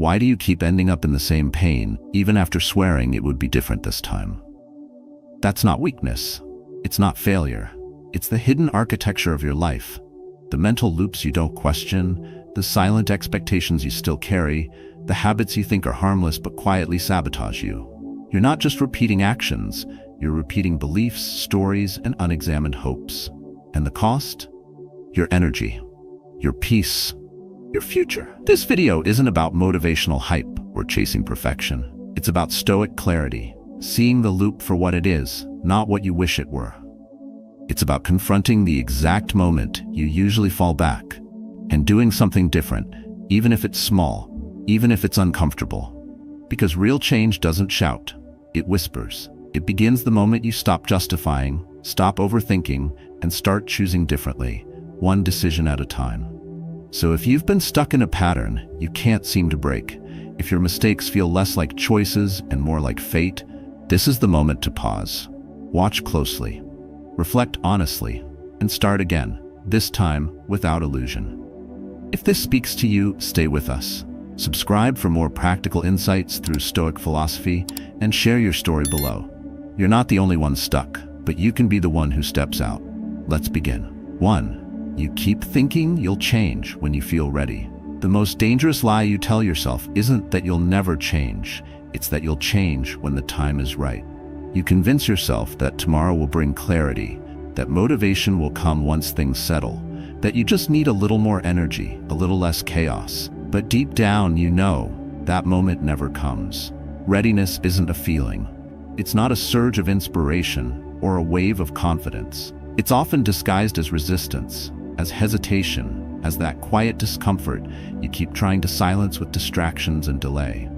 Why do you keep ending up in the same pain, even after swearing it would be different this time? That's not weakness. It's not failure. It's the hidden architecture of your life. The mental loops you don't question, the silent expectations you still carry, the habits you think are harmless but quietly sabotage you. You're not just repeating actions, you're repeating beliefs, stories, and unexamined hopes. And the cost? Your energy, your peace, your future. This video isn't about motivational hype or chasing perfection. It's about stoic clarity, seeing the loop for what it is, not what you wish it were. It's about confronting the exact moment you usually fall back and doing something different, even if it's small, even if it's uncomfortable. Because real change doesn't shout, it whispers. It begins the moment you stop justifying, stop overthinking, and start choosing differently, one decision at a time. So if you've been stuck in a pattern you can't seem to break, if your mistakes feel less like choices and more like fate, this is the moment to pause. Watch closely, reflect honestly, and start again, this time without illusion. If this speaks to you, stay with us. Subscribe for more practical insights through Stoic philosophy and share your story below. You're not the only one stuck, but you can be the one who steps out. Let's begin. 1. You keep thinking you'll change when you feel ready. The most dangerous lie you tell yourself isn't that you'll never change, it's that you'll change when the time is right. You convince yourself that tomorrow will bring clarity, that motivation will come once things settle, that you just need a little more energy, a little less chaos. But deep down you know that moment never comes. Readiness isn't a feeling. It's not a surge of inspiration or a wave of confidence. It's often disguised as resistance, as hesitation, as that quiet discomfort you keep trying to silence with distractions and delay.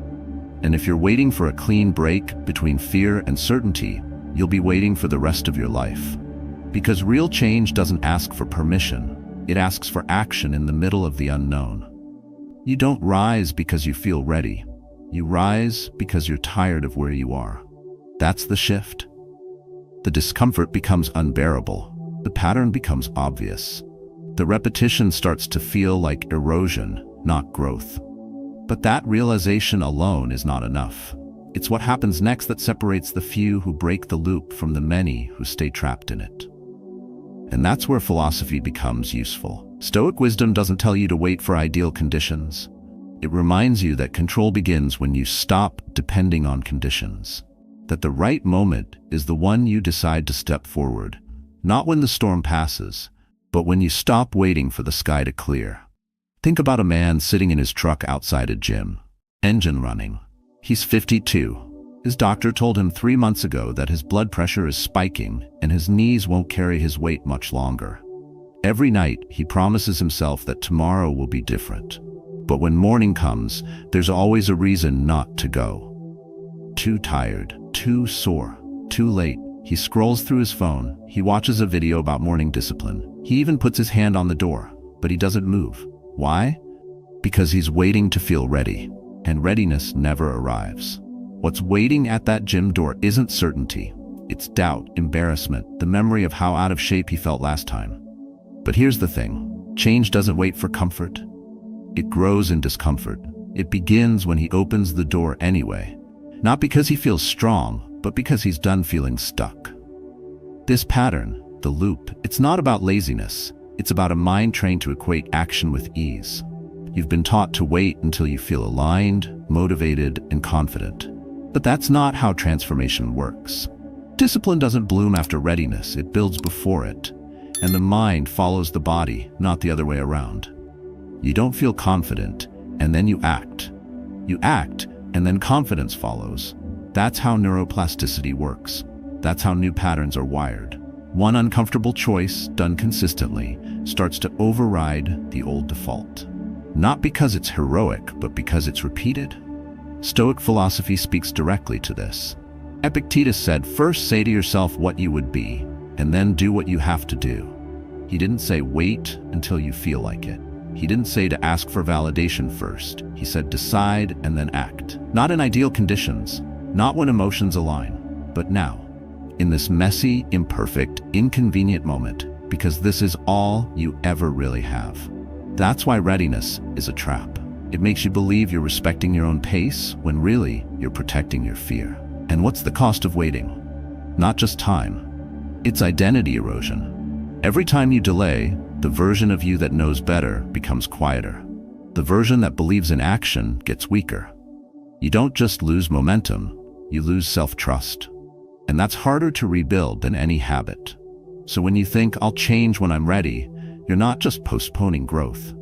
And if you're waiting for a clean break between fear and certainty, you'll be waiting for the rest of your life. Because real change doesn't ask for permission, it asks for action in the middle of the unknown. You don't rise because you feel ready. You rise because you're tired of where you are. That's the shift. The discomfort becomes unbearable. The pattern becomes obvious. The repetition starts to feel like erosion, not growth. But that realization alone is not enough. It's what happens next that separates the few who break the loop from the many who stay trapped in it. And that's where philosophy becomes useful. Stoic wisdom doesn't tell you to wait for ideal conditions. It reminds you that control begins when you stop depending on conditions. That the right moment is the one you decide to step forward, not when the storm passes, but when you stop waiting for the sky to clear. Think about a man sitting in his truck outside a gym, engine running. He's 52. His doctor told him 3 months ago that his blood pressure is spiking and his knees won't carry his weight much longer. Every night, he promises himself that tomorrow will be different. But when morning comes, there's always a reason not to go. Too tired, too sore, too late. He scrolls through his phone. He watches a video about morning discipline. He even puts his hand on the door, but he doesn't move. Why? Because he's waiting to feel ready, and readiness never arrives. What's waiting at that gym door isn't certainty. It's doubt, embarrassment, the memory of how out of shape he felt last time. But here's the thing. Change doesn't wait for comfort. It grows in discomfort. It begins when he opens the door anyway. Not because he feels strong, but because he's done feeling stuck. This pattern, the loop, it's not about laziness. It's about a mind trained to equate action with ease. You've been taught to wait until you feel aligned, motivated, and confident. But that's not how transformation works. Discipline doesn't bloom after readiness, it builds before it. And the mind follows the body, not the other way around. You don't feel confident, and then you act. You act, and then confidence follows. That's how neuroplasticity works. That's how new patterns are wired. One uncomfortable choice, done consistently, starts to override the old default. Not because it's heroic, but because it's repeated. Stoic philosophy speaks directly to this. Epictetus said, first say to yourself what you would be, and then do what you have to do. He didn't say wait until you feel like it. He didn't say to ask for validation first. He said decide and then act. Not in ideal conditions, not when emotions align, but now. In this messy, imperfect, inconvenient moment, because this is all you ever really have. That's why readiness is a trap. It makes you believe you're respecting your own pace when really you're protecting your fear. And what's the cost of waiting? Not just time. It's identity erosion. Every time you delay, the version of you that knows better becomes quieter. The version that believes in action gets weaker. You don't just lose momentum, you lose self-trust. And that's harder to rebuild than any habit. So when you think, I'll change when I'm ready, you're not just postponing growth.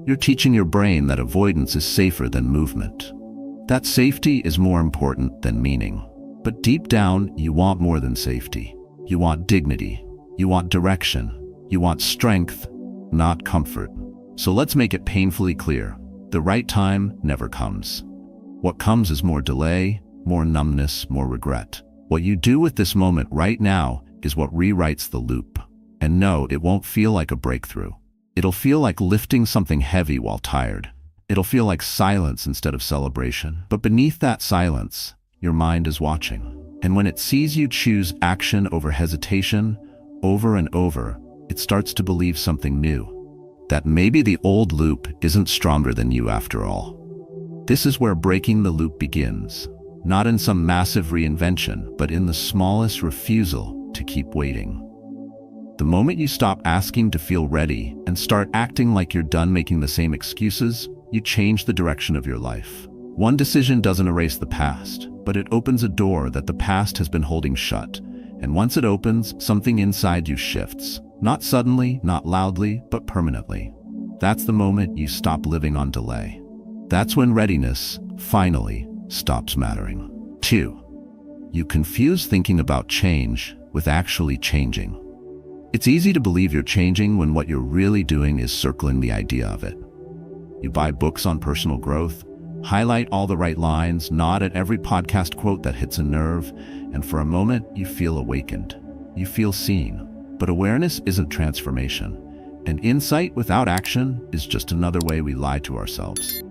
You're teaching your brain that avoidance is safer than movement. That safety is more important than meaning. But deep down, you want more than safety. You want dignity. You want direction. You want strength, not comfort. So let's make it painfully clear. The right time never comes. What comes is more delay, more numbness, more regret. What you do with this moment right now is what rewrites the loop. And no, it won't feel like a breakthrough. It'll feel like lifting something heavy while tired. It'll feel like silence instead of celebration. But beneath that silence, your mind is watching. And when it sees you choose action over hesitation, over and over, it starts to believe something new. That maybe the old loop isn't stronger than you after all. This is where breaking the loop begins. Not in some massive reinvention, but in the smallest refusal to keep waiting. The moment you stop asking to feel ready and start acting like you're done making the same excuses, you change the direction of your life. One decision doesn't erase the past, but it opens a door that the past has been holding shut. And once it opens, something inside you shifts. Not suddenly, not loudly, but permanently. That's the moment you stop living on delay. That's when readiness, finally, stops mattering. 2. You confuse thinking about change with actually changing. It's easy to believe you're changing when what you're really doing is circling the idea of it. You buy books on personal growth, highlight all the right lines, nod at every podcast quote that hits a nerve, and for a moment you feel awakened. You feel seen. But awareness isn't transformation, and insight without action is just another way we lie to ourselves.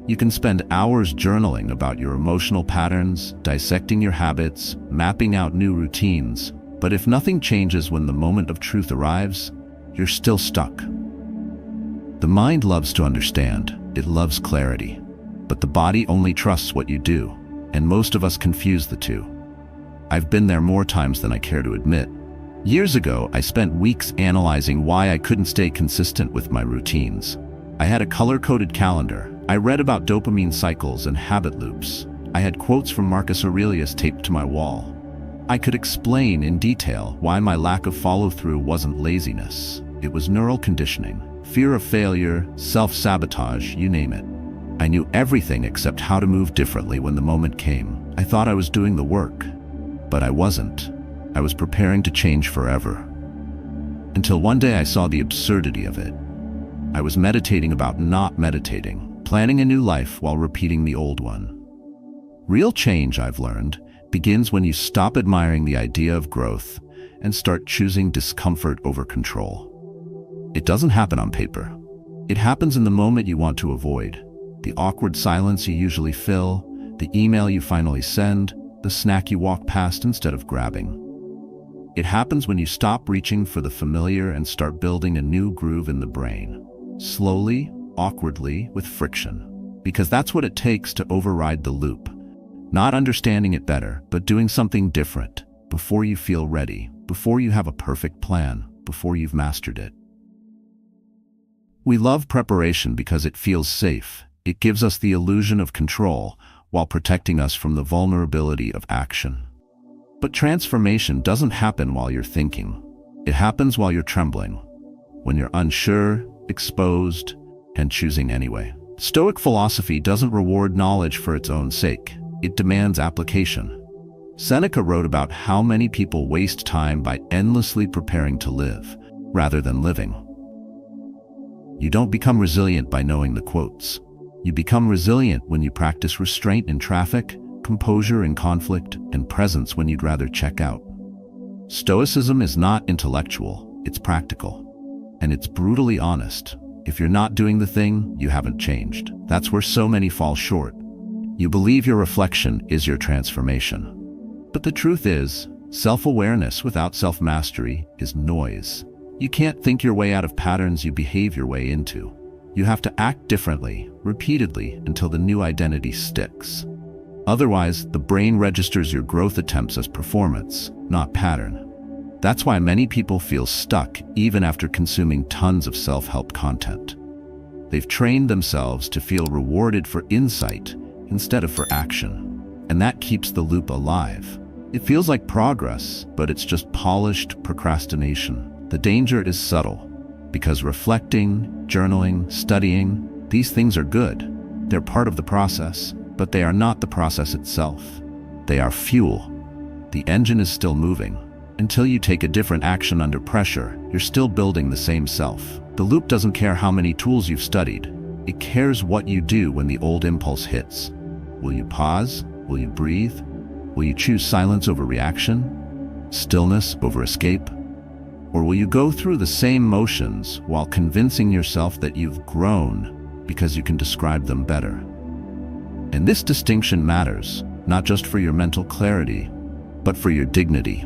You can spend hours journaling about your emotional patterns, dissecting your habits, mapping out new routines, but if nothing changes when the moment of truth arrives, you're still stuck. The mind loves to understand, it loves clarity, but the body only trusts what you do, and most of us confuse the two. I've been there more times than I care to admit. Years ago, I spent weeks analyzing why I couldn't stay consistent with my routines. I had a color-coded calendar. I read about dopamine cycles and habit loops. I had quotes from Marcus Aurelius taped to my wall. I could explain in detail why my lack of follow-through wasn't laziness. It was neural conditioning, fear of failure, self-sabotage, you name it. I knew everything except how to move differently when the moment came. I thought I was doing the work, but I wasn't. I was preparing to change forever. Until one day I saw the absurdity of it. I was meditating about not meditating, planning a new life while repeating the old one. Real change, I've learned, begins when you stop admiring the idea of growth and start choosing discomfort over control. It doesn't happen on paper. It happens in the moment you want to avoid. The awkward silence you usually fill, the email you finally send, the snack you walk past instead of grabbing. It happens when you stop reaching for the familiar and start building a new groove in the brain. Slowly, awkwardly, with friction. Because that's what it takes to override the loop. Not understanding it better, but doing something different before you feel ready, before you have a perfect plan, before you've mastered it. We love preparation because it feels safe. It gives us the illusion of control while protecting us from the vulnerability of action. But transformation doesn't happen while you're thinking. It happens while you're trembling, when you're unsure, exposed, and choosing anyway. Stoic philosophy doesn't reward knowledge for its own sake. It demands application. Seneca wrote about how many people waste time by endlessly preparing to live, rather than living. You don't become resilient by knowing the quotes. You become resilient when you practice restraint in traffic, composure in conflict, and presence when you'd rather check out. Stoicism is not intellectual, it's practical. And it's brutally honest. If you're not doing the thing, you haven't changed. That's where so many fall short. You believe your reflection is your transformation. But the truth is, self-awareness without self-mastery is noise. You can't think your way out of patterns you behave your way into. You have to act differently, repeatedly, until the new identity sticks. Otherwise, the brain registers your growth attempts as performance, not pattern. That's why many people feel stuck even after consuming tons of self-help content. They've trained themselves to feel rewarded for insight instead of for action, and that keeps the loop alive. It feels like progress, but it's just polished procrastination. The danger is subtle, because reflecting, journaling, studying, these things are good. They're part of the process, but they are not the process itself. They are fuel. The engine is still moving. Until you take a different action under pressure, you're still building the same self. The loop doesn't care how many tools you've studied. It cares what you do when the old impulse hits. Will you pause? Will you breathe? Will you choose silence over reaction? Stillness over escape? Or will you go through the same motions while convincing yourself that you've grown because you can describe them better? And this distinction matters, not just for your mental clarity, but for your dignity.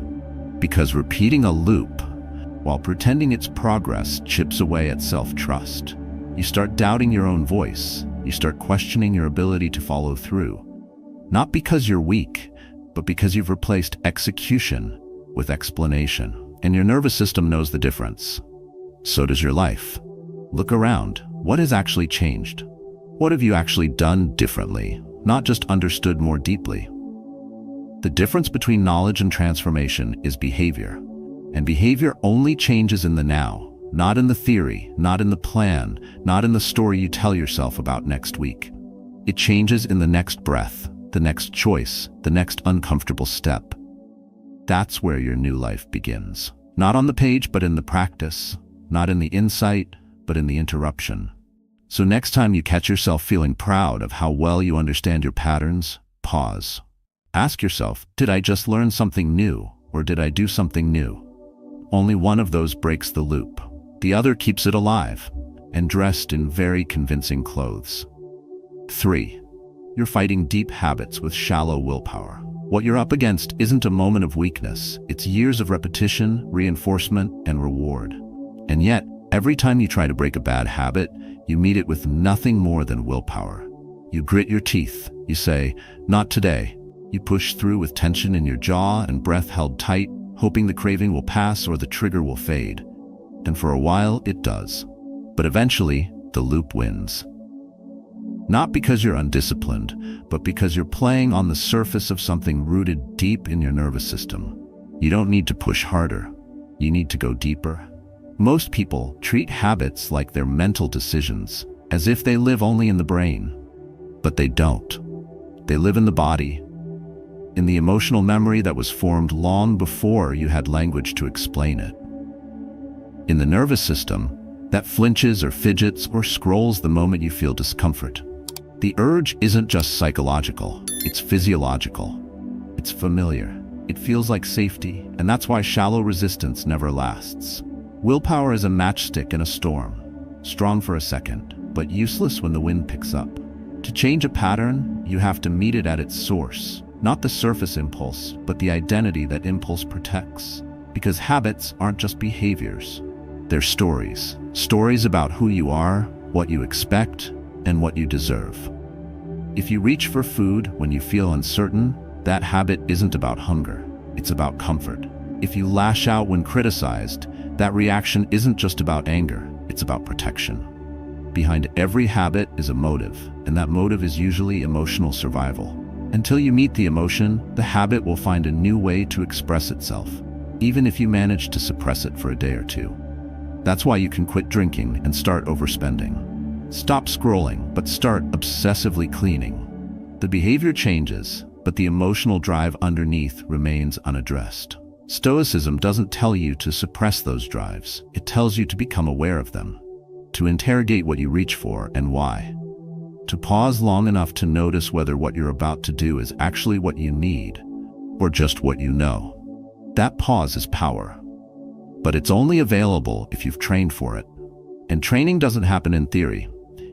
Because repeating a loop while pretending it's progress chips away at self-trust. You start doubting your own voice. You start questioning your ability to follow through. Not because you're weak, but because you've replaced execution with explanation. And your nervous system knows the difference. So does your life. Look around. What has actually changed? What have you actually done differently, not just understood more deeply? The difference between knowledge and transformation is behavior. And behavior only changes in the now, not in the theory, not in the plan, not in the story you tell yourself about next week. It changes in the next breath, the next choice, the next uncomfortable step. That's where your new life begins. Not on the page, but in the practice. Not in the insight, but in the interruption. So next time you catch yourself feeling proud of how well you understand your patterns, pause. Ask yourself, did I just learn something new, or did I do something new? Only one of those breaks the loop. The other keeps it alive, and dressed in very convincing clothes. 3. You're fighting deep habits with shallow willpower. What you're up against isn't a moment of weakness. It's years of repetition, reinforcement, and reward. And yet, every time you try to break a bad habit, you meet it with nothing more than willpower. You grit your teeth. You say, not today. You push through with tension in your jaw and breath held tight, hoping the craving will pass or the trigger will fade. And for a while, it does. But eventually, the loop wins. Not because you're undisciplined, but because you're playing on the surface of something rooted deep in your nervous system. You don't need to push harder. You need to go deeper. Most people treat habits like they're mental decisions, as if they live only in the brain. But they don't. They live in the body, in the emotional memory that was formed long before you had language to explain it. In the nervous system that flinches or fidgets or scrolls the moment you feel discomfort. The urge isn't just psychological, it's physiological. It's familiar. It feels like safety, and that's why shallow resistance never lasts. Willpower is a matchstick in a storm, strong for a second, but useless when the wind picks up. To change a pattern, you have to meet it at its source, not the surface impulse, but the identity that impulse protects. Because habits aren't just behaviors, they're stories. Stories about who you are, what you expect, and what you deserve. If you reach for food when you feel uncertain, that habit isn't about hunger, it's about comfort. If you lash out when criticized, that reaction isn't just about anger, it's about protection. Behind every habit is a motive, and that motive is usually emotional survival. Until you meet the emotion, the habit will find a new way to express itself, even if you manage to suppress it for a day or two. That's why you can quit drinking and start overspending. Stop scrolling, but start obsessively cleaning. The behavior changes, but the emotional drive underneath remains unaddressed. Stoicism doesn't tell you to suppress those drives. It tells you to become aware of them, to interrogate what you reach for and why, to pause long enough to notice whether what you're about to do is actually what you need or just what you know. That pause is power, but it's only available if you've trained for it. And training doesn't happen in theory.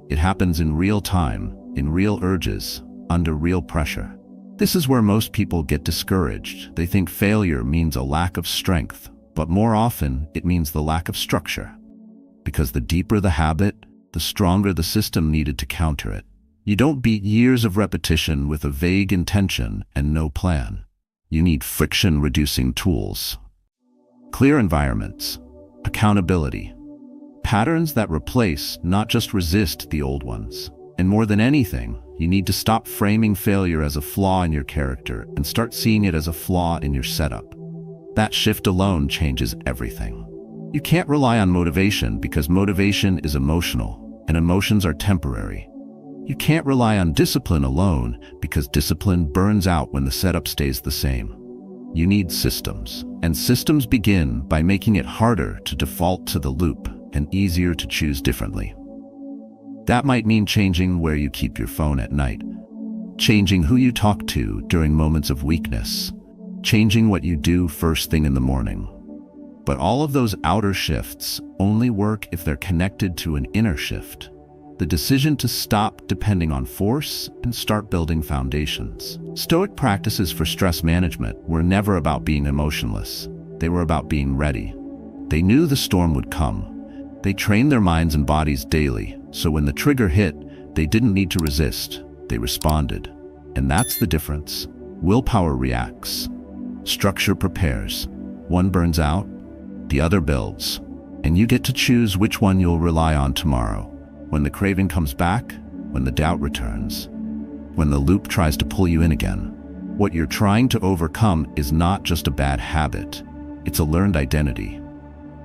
It happens in real time, in real urges, under real pressure. This is where most people get discouraged. They think failure means a lack of strength, but more often it means the lack of structure. Because the deeper the habit, the stronger the system needed to counter it. You don't beat years of repetition with a vague intention and no plan. You need friction-reducing tools. Clear environments, accountability, patterns that replace, not just resist, the old ones. And more than anything, you need to stop framing failure as a flaw in your character and start seeing it as a flaw in your setup. That shift alone changes everything. You can't rely on motivation because motivation is emotional, and emotions are temporary. You can't rely on discipline alone because discipline burns out when the setup stays the same. You need systems, and systems begin by making it harder to default to the loop and easier to choose differently. That might mean changing where you keep your phone at night, changing who you talk to during moments of weakness, changing what you do first thing in the morning. But all of those outer shifts only work if they're connected to an inner shift. The decision to stop depending on force and start building foundations. Stoic practices for stress management were never about being emotionless. They were about being ready. They knew the storm would come. They trained their minds and bodies daily, so when the trigger hit, they didn't need to resist. They responded. And that's the difference. Willpower reacts. Structure prepares. One burns out, the other builds. And you get to choose which one you'll rely on tomorrow. When the craving comes back, when the doubt returns, when the loop tries to pull you in again. What you're trying to overcome is not just a bad habit, it's a learned identity.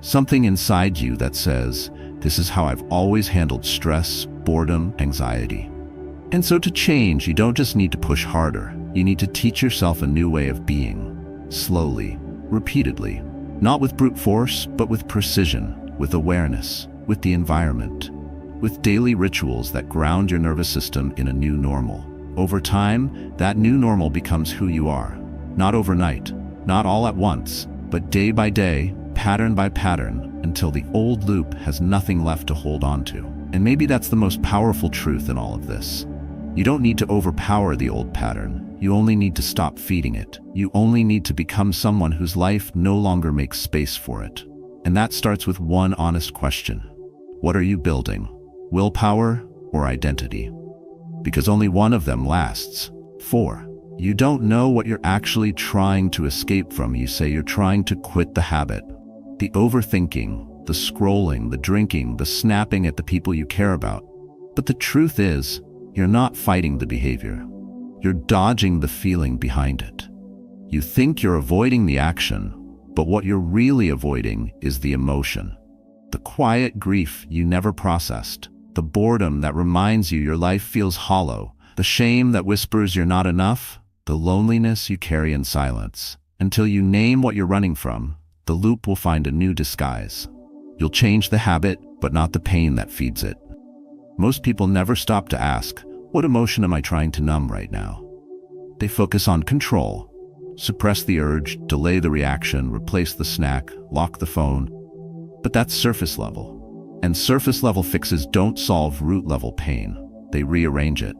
Something inside you that says, this is how I've always handled stress, boredom, anxiety. And so to change, you don't just need to push harder, you need to teach yourself a new way of being, slowly, repeatedly, not with brute force, but with precision, with awareness, with the environment. With daily rituals that ground your nervous system in a new normal. Over time, that new normal becomes who you are. Not overnight, not all at once, but day by day, pattern by pattern, until the old loop has nothing left to hold on to. And maybe that's the most powerful truth in all of this. You don't need to overpower the old pattern. You only need to stop feeding it. You only need to become someone whose life no longer makes space for it. And that starts with one honest question. What are you building? Willpower or identity? Because only one of them lasts. 4. You don't know what you're actually trying to escape from. You say you're trying to quit the habit. The overthinking, the scrolling, the drinking, the snapping at the people you care about. But the truth is, you're not fighting the behavior. You're dodging the feeling behind it. You think you're avoiding the action, but what you're really avoiding is the emotion. The quiet grief you never processed. The boredom that reminds you your life feels hollow, the shame that whispers you're not enough, the loneliness you carry in silence. Until you name what you're running from, the loop will find a new disguise. You'll change the habit, but not the pain that feeds it. Most people never stop to ask, what emotion am I trying to numb right now? They focus on control, suppress the urge, delay the reaction, replace the snack, lock the phone. But that's surface level. And surface-level fixes don't solve root-level pain. They rearrange it.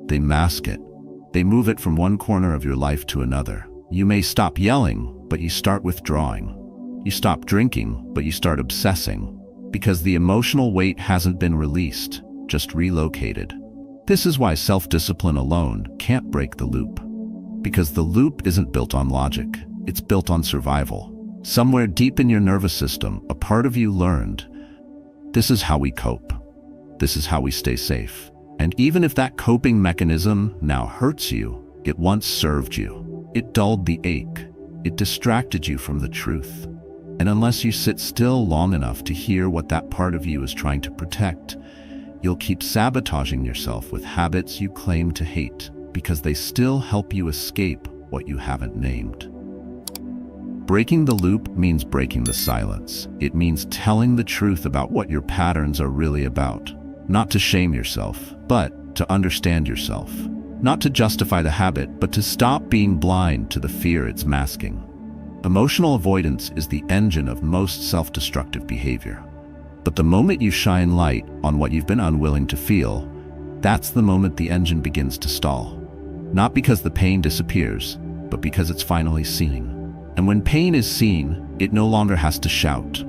They mask it. They move it from one corner of your life to another. You may stop yelling, but you start withdrawing. You stop drinking, but you start obsessing. Because the emotional weight hasn't been released, just relocated. This is why self-discipline alone can't break the loop. Because the loop isn't built on logic. It's built on survival. Somewhere deep in your nervous system, a part of you learned, this is how we cope. This is how we stay safe. And even if that coping mechanism now hurts you, it once served you. It dulled the ache. It distracted you from the truth. And unless you sit still long enough to hear what that part of you is trying to protect, you'll keep sabotaging yourself with habits you claim to hate because they still help you escape what you haven't named. Breaking the loop means breaking the silence. It means telling the truth about what your patterns are really about. Not to shame yourself, but to understand yourself. Not to justify the habit, but to stop being blind to the fear it's masking. Emotional avoidance is the engine of most self-destructive behavior. But the moment you shine light on what you've been unwilling to feel, that's the moment the engine begins to stall. Not because the pain disappears, but because it's finally seen. And when pain is seen, it no longer has to shout.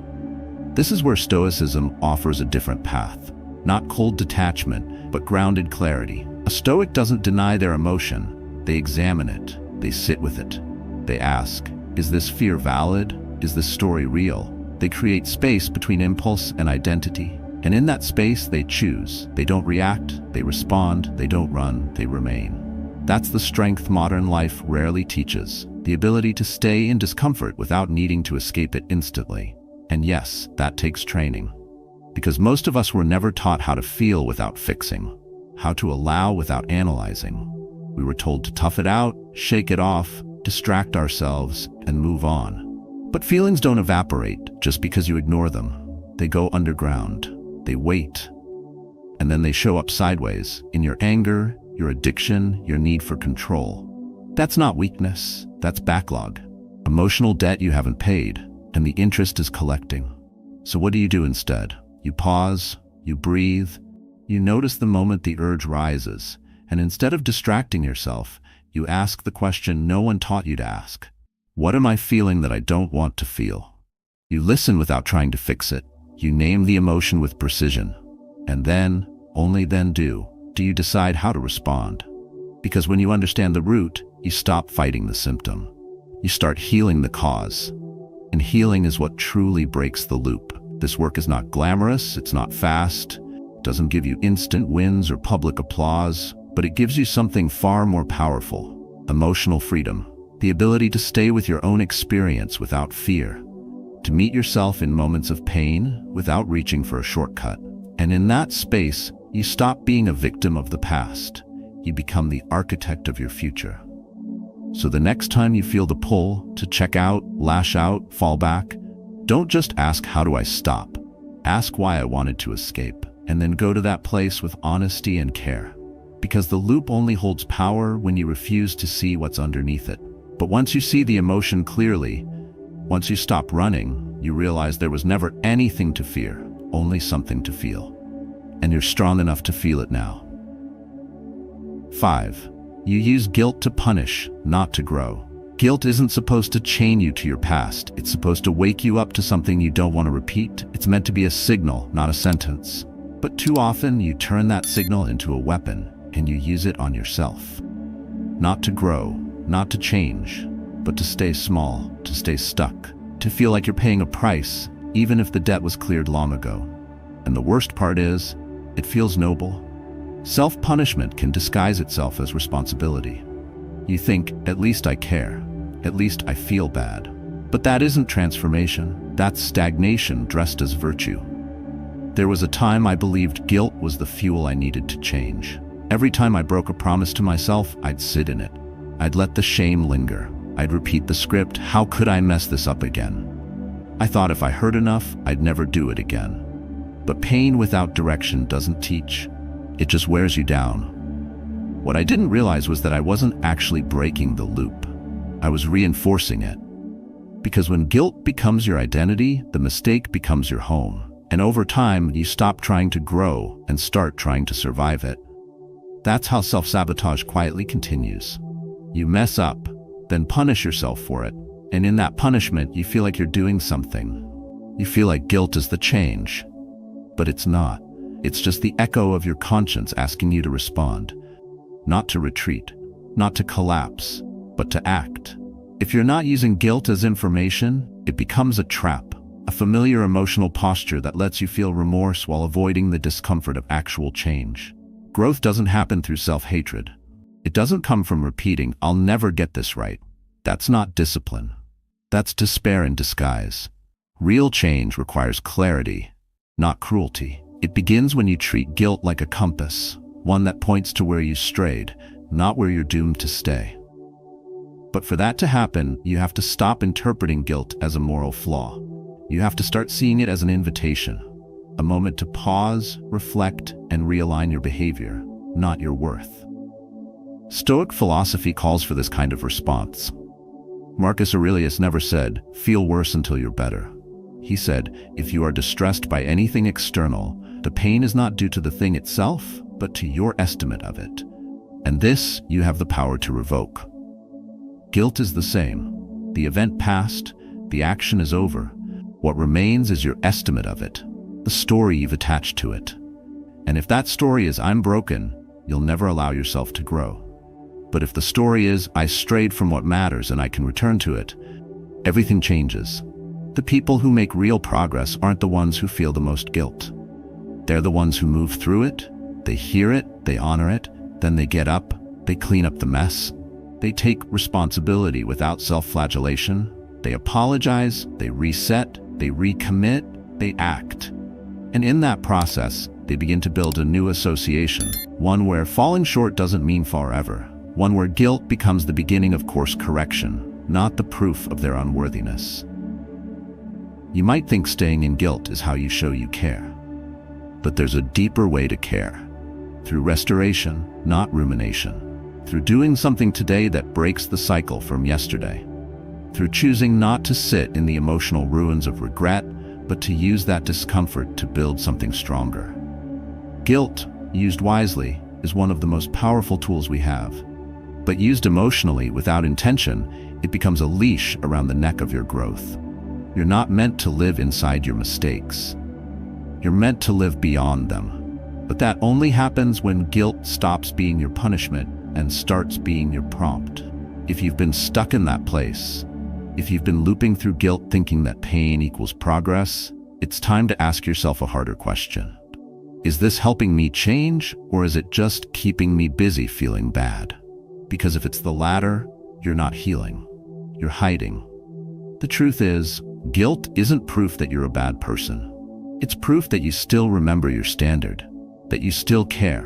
This is where Stoicism offers a different path. Not cold detachment, but grounded clarity. A Stoic doesn't deny their emotion. They examine it. They sit with it. They ask, is this fear valid? Is this story real? They create space between impulse and identity. And in that space, they choose. They don't react. They respond. They don't run. They remain. That's the strength modern life rarely teaches. The ability to stay in discomfort without needing to escape it instantly. And yes, that takes training. Because most of us were never taught how to feel without fixing, how to allow without analyzing. We were told to tough it out, shake it off, distract ourselves, and move on. But feelings don't evaporate just because you ignore them. They go underground. They wait. And then they show up sideways, in your anger, your addiction, your need for control. That's not weakness. That's backlog. Emotional debt you haven't paid, and the interest is collecting. So what do you do instead? You pause, you breathe, you notice the moment the urge rises, and instead of distracting yourself, you ask the question no one taught you to ask. What am I feeling that I don't want to feel? You listen without trying to fix it. You name the emotion with precision. And then, only then do you decide how to respond. Because when you understand the root, you stop fighting the symptom. You start healing the cause. And healing is what truly breaks the loop. This work is not glamorous, it's not fast, it doesn't give you instant wins or public applause, but it gives you something far more powerful: emotional freedom, the ability to stay with your own experience without fear, to meet yourself in moments of pain without reaching for a shortcut. And in that space, you stop being a victim of the past. You become the architect of your future. So the next time you feel the pull to check out, lash out, fall back, don't just ask, how do I stop? Ask why I wanted to escape, and then go to that place with honesty and care. Because the loop only holds power when you refuse to see what's underneath it. But once you see the emotion clearly, once you stop running, you realize there was never anything to fear, only something to feel. And you're strong enough to feel it now. 5. You use guilt to punish, not to grow. Guilt isn't supposed to chain you to your past. It's supposed to wake you up to something you don't want to repeat. It's meant to be a signal, not a sentence. But too often, you turn that signal into a weapon, and you use it on yourself. Not to grow, not to change, but to stay small, to stay stuck, to feel like you're paying a price, even if the debt was cleared long ago. And the worst part is, it feels noble. Self-punishment can disguise itself as responsibility. You think, at least I care, at least I feel bad. But that isn't transformation, that's stagnation dressed as virtue. There was a time I believed guilt was the fuel I needed to change. Every time I broke a promise to myself, I'd sit in it. I'd let the shame linger. I'd repeat the script, how could I mess this up again? I thought if I hurt enough, I'd never do it again. But pain without direction doesn't teach. It just wears you down. What I didn't realize was that I wasn't actually breaking the loop. I was reinforcing it. Because when guilt becomes your identity, the mistake becomes your home. And over time, you stop trying to grow and start trying to survive it. That's how self-sabotage quietly continues. You mess up, then punish yourself for it. And in that punishment, you feel like you're doing something. You feel like guilt is the change. But it's not. It's just the echo of your conscience asking you to respond. Not to retreat, not to collapse, but to act. If you're not using guilt as information, it becomes a trap, a familiar emotional posture that lets you feel remorse while avoiding the discomfort of actual change. Growth doesn't happen through self-hatred. It doesn't come from repeating, I'll never get this right. That's not discipline. That's despair in disguise. Real change requires clarity, not cruelty. It begins when you treat guilt like a compass, one that points to where you strayed, not where you're doomed to stay. But for that to happen, you have to stop interpreting guilt as a moral flaw. You have to start seeing it as an invitation, a moment to pause, reflect, and realign your behavior, not your worth. Stoic philosophy calls for this kind of response. Marcus Aurelius never said, feel worse until you're better. He said, if you are distressed by anything external, the pain is not due to the thing itself, but to your estimate of it. And this you have the power to revoke. Guilt is the same. The event passed, the action is over. What remains is your estimate of it, the story you've attached to it. And if that story is "I'm broken," you'll never allow yourself to grow. But if the story is "I strayed from what matters and I can return to it," everything changes. The people who make real progress aren't the ones who feel the most guilt. They're the ones who move through it, they hear it, they honor it, then they get up, they clean up the mess, they take responsibility without self-flagellation, they apologize, they reset, they recommit, they act. And in that process, they begin to build a new association, one where falling short doesn't mean forever, one where guilt becomes the beginning of course correction, not the proof of their unworthiness. You might think staying in guilt is how you show you care. But there's a deeper way to care. Through restoration, not rumination. Through doing something today that breaks the cycle from yesterday. Through choosing not to sit in the emotional ruins of regret, but to use that discomfort to build something stronger. Guilt, used wisely, is one of the most powerful tools we have. But used emotionally without intention, it becomes a leash around the neck of your growth. You're not meant to live inside your mistakes. You're meant to live beyond them. But that only happens when guilt stops being your punishment and starts being your prompt. If you've been stuck in that place, if you've been looping through guilt thinking that pain equals progress, it's time to ask yourself a harder question. Is this helping me change, or is it just keeping me busy feeling bad? Because if it's the latter, you're not healing. You're hiding. The truth is, guilt isn't proof that you're a bad person. It's proof that you still remember your standard, that you still care,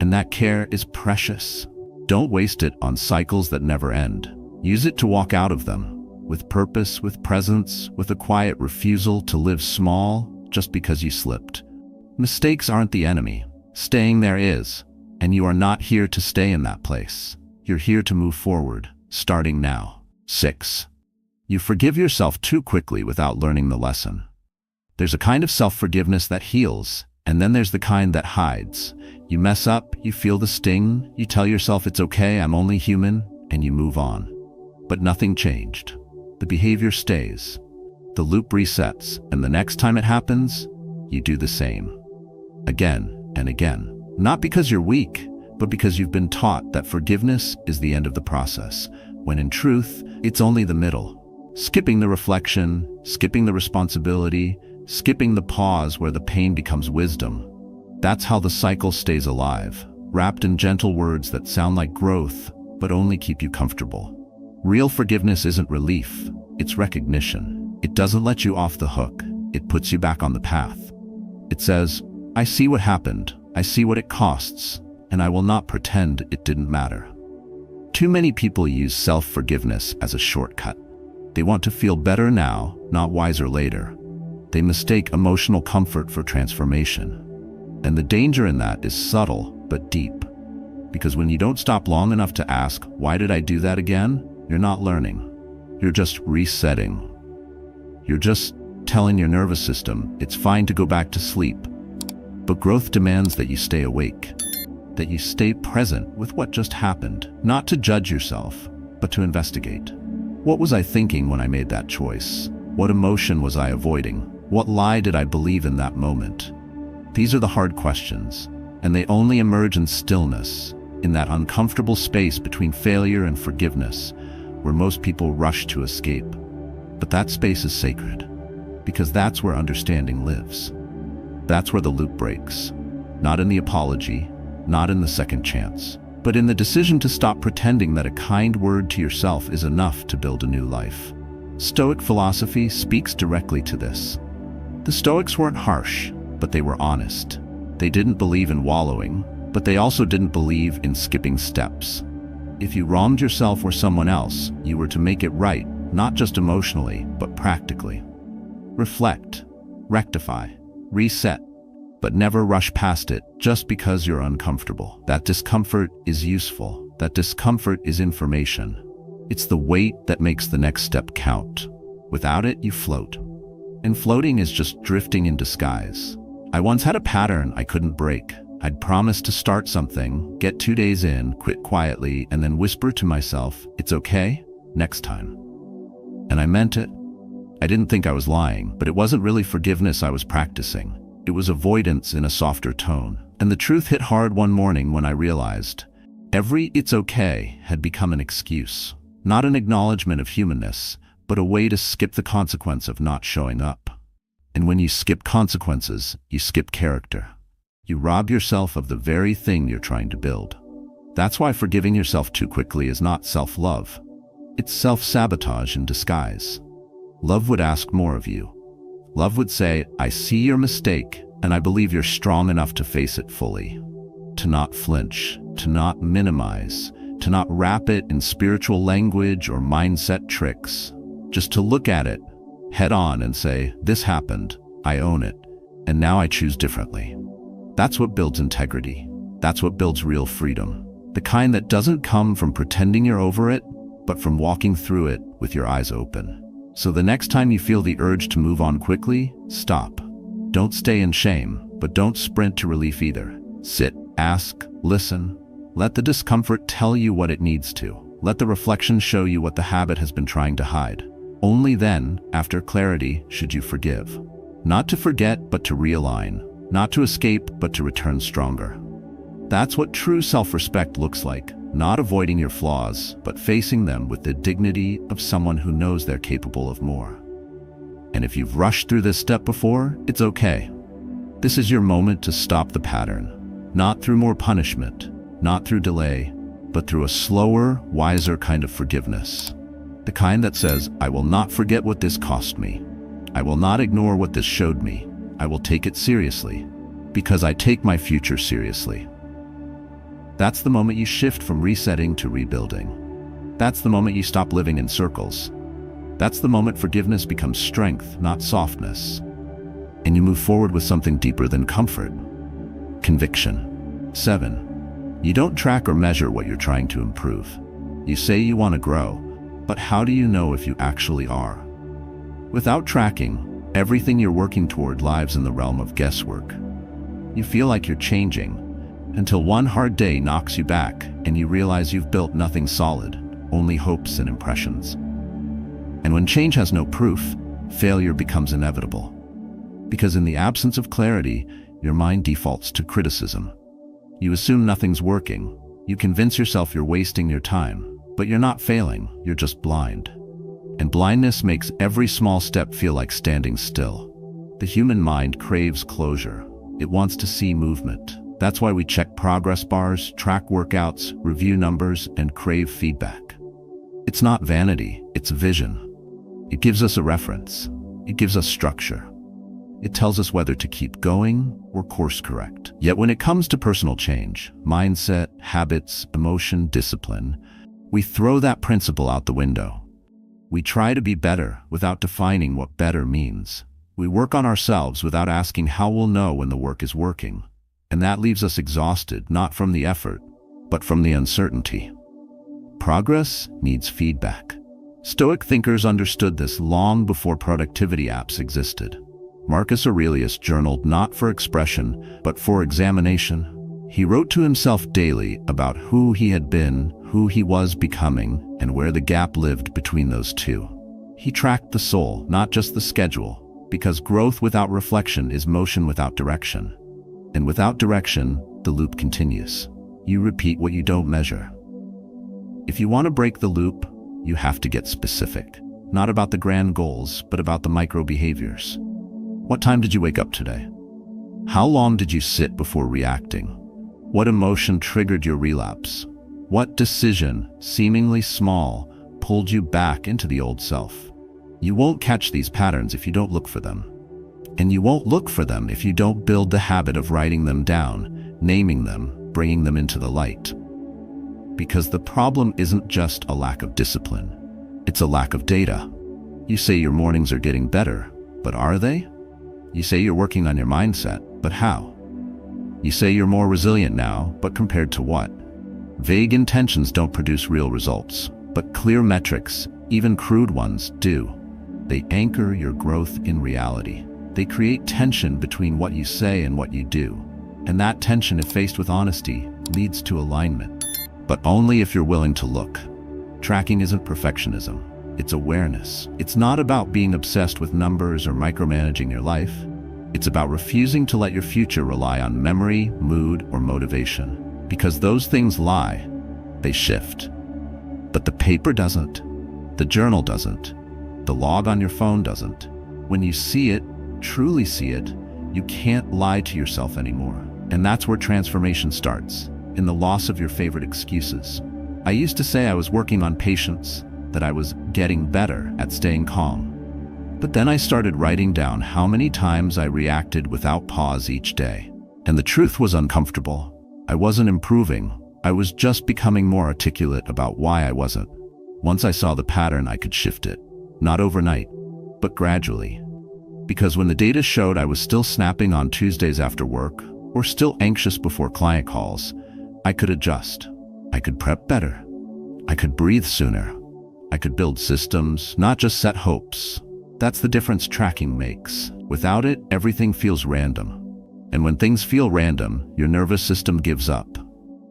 and that care is precious. Don't waste it on cycles that never end. Use it to walk out of them, with purpose, with presence, with a quiet refusal to live small just because you slipped. Mistakes aren't the enemy. Staying there is, and you are not here to stay in that place. You're here to move forward, starting now. 6. You forgive yourself too quickly without learning the lesson. There's a kind of self-forgiveness that heals, and then there's the kind that hides. You mess up, you feel the sting, you tell yourself it's okay, I'm only human, and you move on. But nothing changed. The behavior stays. The loop resets, and the next time it happens, you do the same. Again and again. Not because you're weak, but because you've been taught that forgiveness is the end of the process, when in truth, it's only the middle. Skipping the reflection, skipping the responsibility, skipping the pause where the pain becomes wisdom. That's how the cycle stays alive, wrapped in gentle words that sound like growth, but only keep you comfortable. Real forgiveness isn't relief, it's recognition. It doesn't let you off the hook, it puts you back on the path. It says, I see what happened, I see what it costs, and I will not pretend it didn't matter. Too many people use self-forgiveness as a shortcut. They want to feel better now, not wiser later. They mistake emotional comfort for transformation. And the danger in that is subtle but deep. Because when you don't stop long enough to ask, why did I do that again? You're not learning. You're just resetting. You're just telling your nervous system it's fine to go back to sleep. But growth demands that you stay awake, that you stay present with what just happened, not to judge yourself, but to investigate. What was I thinking when I made that choice? What emotion was I avoiding? What lie did I believe in that moment? These are the hard questions, and they only emerge in stillness, in that uncomfortable space between failure and forgiveness, where most people rush to escape. But that space is sacred, because that's where understanding lives. That's where the loop breaks, not in the apology, not in the second chance, but in the decision to stop pretending that a kind word to yourself is enough to build a new life. Stoic philosophy speaks directly to this. The Stoics weren't harsh, but they were honest. They didn't believe in wallowing, but they also didn't believe in skipping steps. If you wronged yourself or someone else, you were to make it right, not just emotionally, but practically. Reflect, rectify, reset, but never rush past it just because you're uncomfortable. That discomfort is useful. That discomfort is information. It's the weight that makes the next step count. Without it, you float. And floating is just drifting in disguise. I once had a pattern I couldn't break. I'd promise to start something, get 2 days in, quit quietly, and then whisper to myself, it's okay, next time. And I meant it. I didn't think I was lying, but it wasn't really forgiveness I was practicing. It was avoidance in a softer tone. And the truth hit hard one morning when I realized every "it's okay" had become an excuse. Not an acknowledgement of humanness, but a way to skip the consequence of not showing up. And when you skip consequences, you skip character. You rob yourself of the very thing you're trying to build. That's why forgiving yourself too quickly is not self-love. It's self-sabotage in disguise. Love would ask more of you. Love would say, I see your mistake, and I believe you're strong enough to face it fully. To not flinch, to not minimize, to not wrap it in spiritual language or mindset tricks. Just to look at it head on and say, this happened, I own it, and now I choose differently. That's what builds integrity. That's what builds real freedom. The kind that doesn't come from pretending you're over it, but from walking through it with your eyes open. So the next time you feel the urge to move on quickly, stop. Don't stay in shame, but don't sprint to relief either. Sit, ask, listen. Let the discomfort tell you what it needs to. Let the reflection show you what the habit has been trying to hide. Only then, after clarity, should you forgive. Not to forget, but to realign. Not to escape, but to return stronger. That's what true self-respect looks like. Not avoiding your flaws, but facing them with the dignity of someone who knows they're capable of more. And if you've rushed through this step before, it's okay. This is your moment to stop the pattern. Not through more punishment, not through delay, but through a slower, wiser kind of forgiveness. The kind that says, I will not forget what this cost me. I will not ignore what this showed me. I will take it seriously, because I take my future seriously. That's the moment you shift from resetting to rebuilding. That's the moment you stop living in circles. That's the moment forgiveness becomes strength, not softness. And you move forward with something deeper than comfort. Conviction. 7. You don't track or measure what you're trying to improve. You say you want to grow, but how do you know if you actually are? Without tracking, everything you're working toward lives in the realm of guesswork. You feel like you're changing, until one hard day knocks you back and you realize you've built nothing solid, only hopes and impressions. And when change has no proof, failure becomes inevitable. Because in the absence of clarity, your mind defaults to criticism. You assume nothing's working. You convince yourself you're wasting your time, but you're not failing, you're just blind. And blindness makes every small step feel like standing still. The human mind craves closure. It wants to see movement. That's why we check progress bars, track workouts, review numbers, and crave feedback. It's not vanity, it's vision. It gives us a reference. It gives us structure. It tells us whether to keep going or course correct. Yet when it comes to personal change, mindset, habits, emotion, discipline, we throw that principle out the window. We try to be better without defining what better means. We work on ourselves without asking how we'll know when the work is working. And that leaves us exhausted, not from the effort, but from the uncertainty. Progress needs feedback. Stoic thinkers understood this long before productivity apps existed. Marcus Aurelius journaled not for expression, but for examination. He wrote to himself daily about who he had been, who he was becoming, and where the gap lived between those two. He tracked the soul, not just the schedule, because growth without reflection is motion without direction. And without direction, the loop continues. You repeat what you don't measure. If you want to break the loop, you have to get specific. Not about the grand goals, but about the micro behaviors. What time did you wake up today? How long did you sit before reacting? What emotion triggered your relapse? What decision, seemingly small, pulled you back into the old self? You won't catch these patterns if you don't look for them. And you won't look for them if you don't build the habit of writing them down, naming them, bringing them into the light. Because the problem isn't just a lack of discipline. It's a lack of data. You say your mornings are getting better, but are they? You say you're working on your mindset, but how? You say you're more resilient now, but compared to what? Vague intentions don't produce real results, but clear metrics, even crude ones, do. They anchor your growth in reality. They create tension between what you say and what you do. And that tension, if faced with honesty, leads to alignment. But only if you're willing to look. Tracking isn't perfectionism. It's awareness. It's not about being obsessed with numbers or micromanaging your life. It's about refusing to let your future rely on memory, mood, or motivation. Because those things lie, they shift. But the paper doesn't. The journal doesn't. The log on your phone doesn't. When you see it, truly see it, you can't lie to yourself anymore. And that's where transformation starts, in the loss of your favorite excuses. I used to say I was working on patience, that I was getting better at staying calm. But then I started writing down how many times I reacted without pause each day. And the truth was uncomfortable. I wasn't improving. I was just becoming more articulate about why I wasn't. Once I saw the pattern, I could shift it. Not overnight, but gradually. Because when the data showed I was still snapping on Tuesdays after work, or still anxious before client calls, I could adjust. I could prep better. I could breathe sooner. I could build systems, not just set hopes. That's the difference tracking makes. Without it, everything feels random. And when things feel random, your nervous system gives up.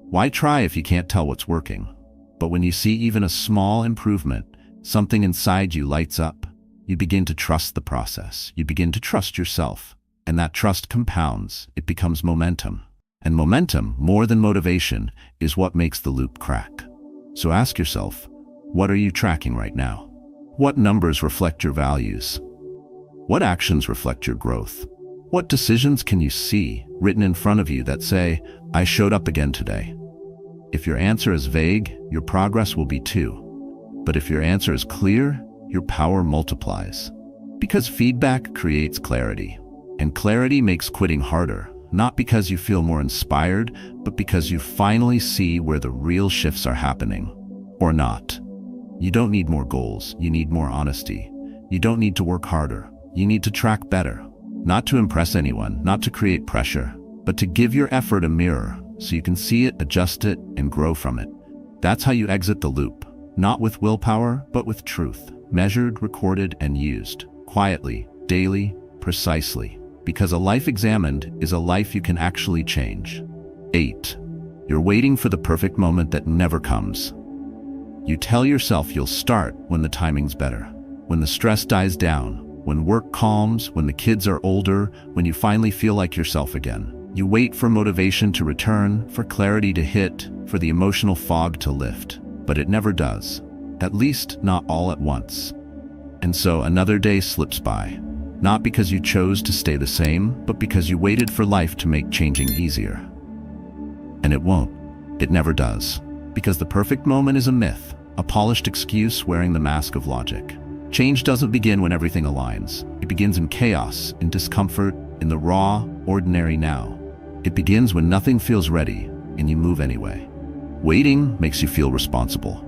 Why try if you can't tell what's working? But when you see even a small improvement, something inside you lights up. You begin to trust the process. You begin to trust yourself. And that trust compounds. It becomes momentum. And momentum, more than motivation, is what makes the loop crack. So ask yourself, what are you tracking right now? What numbers reflect your values? What actions reflect your growth? What decisions can you see written in front of you that say, I showed up again today? If your answer is vague, your progress will be too. But if your answer is clear, your power multiplies. Because feedback creates clarity. And clarity makes quitting harder, not because you feel more inspired, but because you finally see where the real shifts are happening. Or not. You don't need more goals, you need more honesty. You don't need to work harder, you need to track better. Not to impress anyone, not to create pressure, but to give your effort a mirror so you can see it, adjust it, and grow from it. That's how you exit the loop. Not with willpower, but with truth. Measured, recorded, and used. Quietly, daily, precisely. Because a life examined is a life you can actually change. 8. You're waiting for the perfect moment that never comes. You tell yourself you'll start when the timing's better, when the stress dies down, when work calms, when the kids are older, when you finally feel like yourself again. You wait for motivation to return, for clarity to hit, for the emotional fog to lift. But it never does. At least not all at once. And so another day slips by. Not because you chose to stay the same, but because you waited for life to make changing easier. And it won't. It never does. Because the perfect moment is a myth, a polished excuse wearing the mask of logic. Change doesn't begin when everything aligns. It begins in chaos, in discomfort, in the raw, ordinary now. It begins when nothing feels ready, and you move anyway. Waiting makes you feel responsible.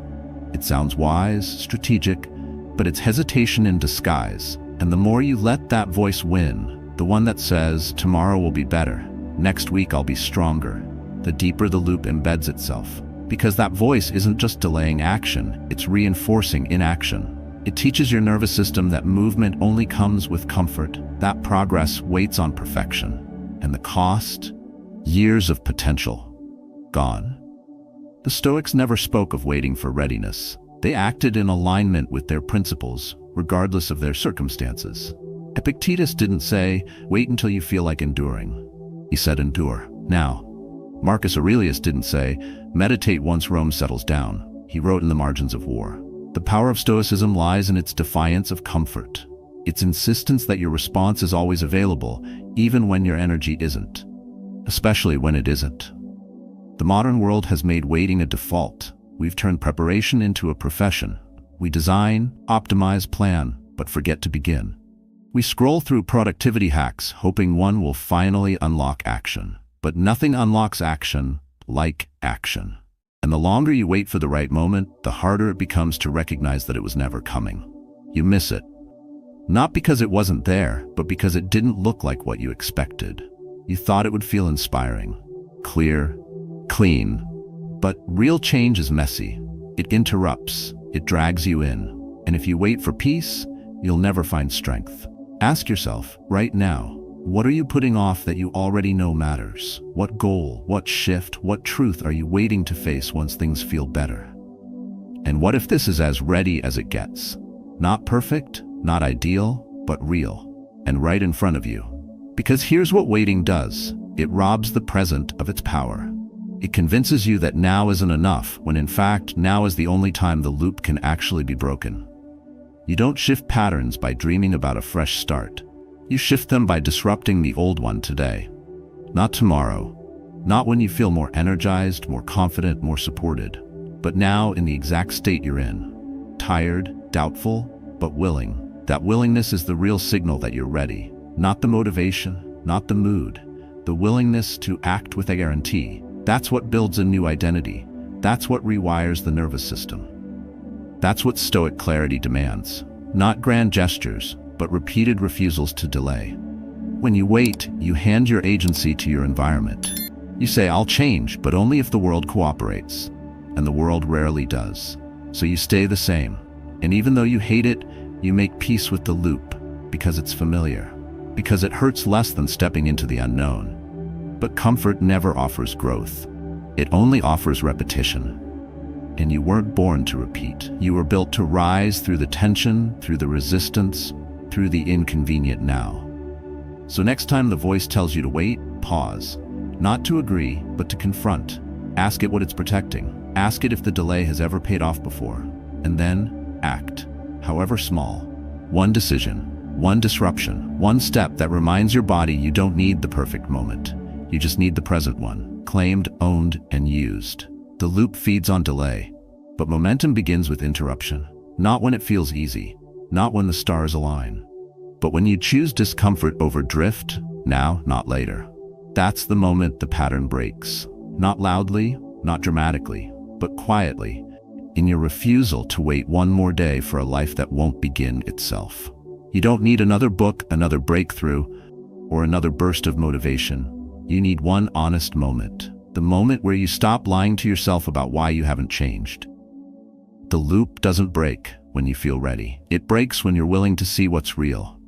It sounds wise, strategic, but it's hesitation in disguise. And the more you let that voice win, the one that says, tomorrow will be better, next week I'll be stronger, the deeper the loop embeds itself. Because that voice isn't just delaying action, it's reinforcing inaction. It teaches your nervous system that movement only comes with comfort, that progress waits on perfection. And the cost? Years of potential. Gone. The Stoics never spoke of waiting for readiness. They acted in alignment with their principles, regardless of their circumstances. Epictetus didn't say, wait until you feel like enduring. He said, endure now. Marcus Aurelius didn't say, meditate once Rome settles down. He wrote in the margins of war. The power of Stoicism lies in its defiance of comfort, its insistence that your response is always available, even when your energy isn't, especially when it isn't. The modern world has made waiting a default. We've turned preparation into a profession. We design, optimize, plan, but forget to begin. We scroll through productivity hacks, hoping one will finally unlock action. But nothing unlocks action like action. And the longer you wait for the right moment, the harder it becomes to recognize that it was never coming. You miss it. Not because it wasn't there, but because it didn't look like what you expected. You thought it would feel inspiring, clear, clean. But real change is messy. It interrupts, it drags you in. And if you wait for peace, you'll never find strength. Ask yourself, right now, what are you putting off that you already know matters? What goal, what shift, what truth are you waiting to face once things feel better? And what if this is as ready as it gets? Not perfect, not ideal, but real, and right in front of you. Because here's what waiting does. It robs the present of its power. It convinces you that now isn't enough, when in fact, now is the only time the loop can actually be broken. You don't shift patterns by dreaming about a fresh start. You shift them by disrupting the old one today. Not tomorrow. Not when you feel more energized, more confident, more supported. But now in the exact state you're in. Tired, doubtful, but willing. That willingness is the real signal that you're ready. Not the motivation, not the mood. The willingness to act with a guarantee. That's what builds a new identity. That's what rewires the nervous system. That's what Stoic clarity demands. Not grand gestures, but repeated refusals to delay. When you wait, you hand your agency to your environment. You say, I'll change, but only if the world cooperates. And the world rarely does. So you stay the same. And even though you hate it, you make peace with the loop, because it's familiar. Because it hurts less than stepping into the unknown. But comfort never offers growth. It only offers repetition. And you weren't born to repeat. You were built to rise through the tension, through the resistance, through the inconvenient now. So next time the voice tells you to wait, pause. Not to agree, but to confront. Ask it what it's protecting. Ask it if the delay has ever paid off before. And then act, however small. One decision, one disruption, one step that reminds your body you don't need the perfect moment. You just need the present one, claimed, owned, and used. The loop feeds on delay, but momentum begins with interruption. Not when it feels easy, not when the stars align, but when you choose discomfort over drift, now, not later. That's the moment the pattern breaks. Not loudly, not dramatically, but quietly, in your refusal to wait one more day for a life that won't begin itself. You don't need another book, another breakthrough, or another burst of motivation. You need one honest moment. The moment where you stop lying to yourself about why you haven't changed. The loop doesn't break when you feel ready. It breaks when you're willing to see what's real.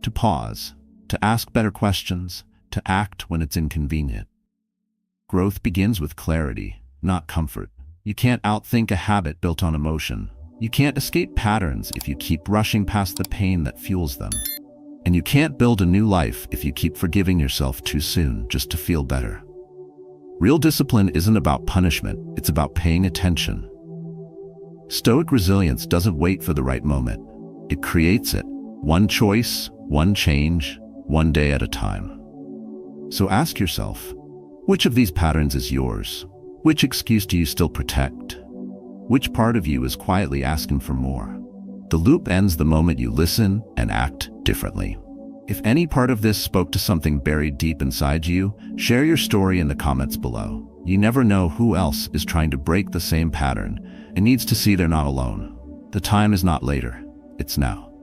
To pause, to ask better questions, to act when it's inconvenient. Growth begins with clarity, not comfort. You can't outthink a habit built on emotion. You can't escape patterns if you keep rushing past the pain that fuels them. And you can't build a new life if you keep forgiving yourself too soon just to feel better. Real discipline isn't about punishment, it's about paying attention. Stoic resilience doesn't wait for the right moment. It creates it. One choice, one change, one day at a time. So ask yourself, which of these patterns is yours? Which excuse do you still protect? Which part of you is quietly asking for more? The loop ends the moment you listen and act differently. If any part of this spoke to something buried deep inside you, share your story in the comments below. You never know who else is trying to break the same pattern and needs to see they're not alone. The time is not later, it's now.